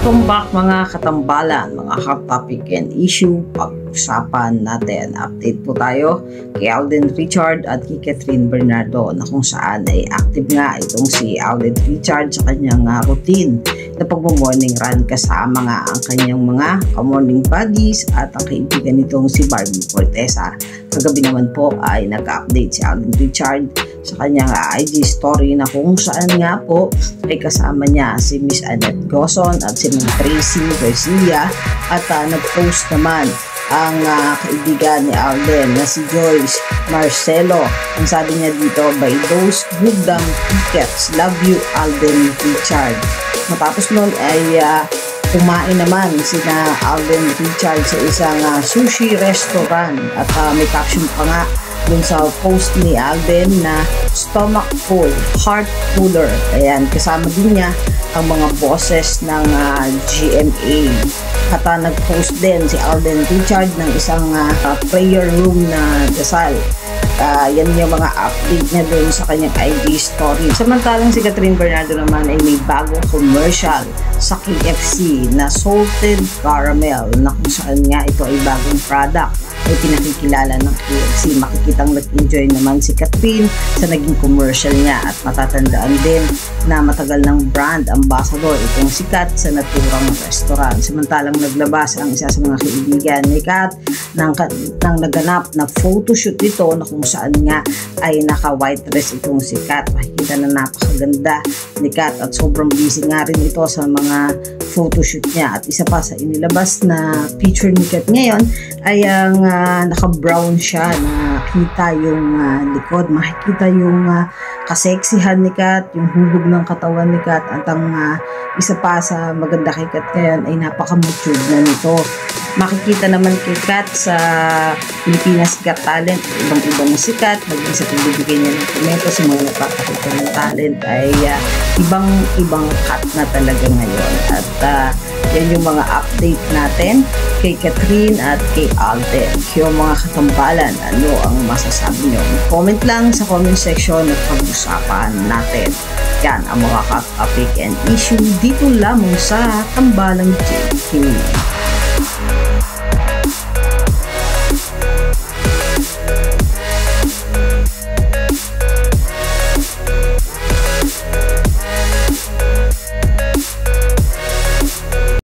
Welcome back mga katambalan, mga hot topic and issue. Pag-usapan natin, update po tayo kay Alden Richard at kay Catherine Bernardo na kung saan ay active nga itong si Alden Richard sa kanyang routine na pag-morning run kasama nga ang kanyang mga morning buddies at ang kaibigan nitong si Barbie Fortesa. Kagabi naman po ay nag-update si Alden Richard sa kanyang IG story na kung saan nga po ay kasama niya si Miss Annette Gozon at si Miss Tracy Garcia at nag-post naman ang kaibigan ni Alden na si Joyce Marcelo. Ang sabi niya dito, by those good damn tickets, love you Alden Richard. Matapos nun ay kumain naman sina Alden Richard sa isang sushi restaurant at may caption pa nga dun sa post ni Alden na stomach full, heart cooler. Ayan, kasama din niya ang mga bosses ng GMA. At nag-post din si Alden Richard ng isang prayer room na dasal. Yan yung mga update niya doon sa kanyang IG story. Samantalang si Catherine Bernardo naman ay may bagong commercial sa KFC na salted caramel na kung saan nga ito ay bagong product ay pinakikilala ng KFC. Makikitang nag-enjoy naman si Catherine sa naging commercial niya at matatandaan din na matagal ng brand ambassador itong si Kat sa naturang restaurant. Samantalang naglabas ang isa sa mga kaibigan ni Kat ng naganap na photoshoot nito na kung saan nga ay naka-white dress itong si Kat. Makikita na napakaganda ni Kat at sobrang busy nga rin ito sa mga photoshoot niya. At isa pa sa inilabas na picture ni Kat ngayon ay ang naka-brown siya, nakita yung likod, makikita yung kaseksihan ni Kat, yung hubog ng katawan ni Kat at ang isa pa sa maganda kay Kat ngayon ay napaka-matured na nito. Makikita naman kay Kat sa Pilipinas Got Talent, ibang-ibang na si Kat, maging sa pagbibigay niya ng komento sa mga napapakita ng talent ay ibang Kat na talaga ngayon. At yan yung mga update natin kay Catherine at kay Alden. Yung mga katambalan, ano ang masasabi nyo? Comment lang sa comment section at pag-usapan natin. Yan ang mga hot topic and issue dito lamang sa Tambalang JK.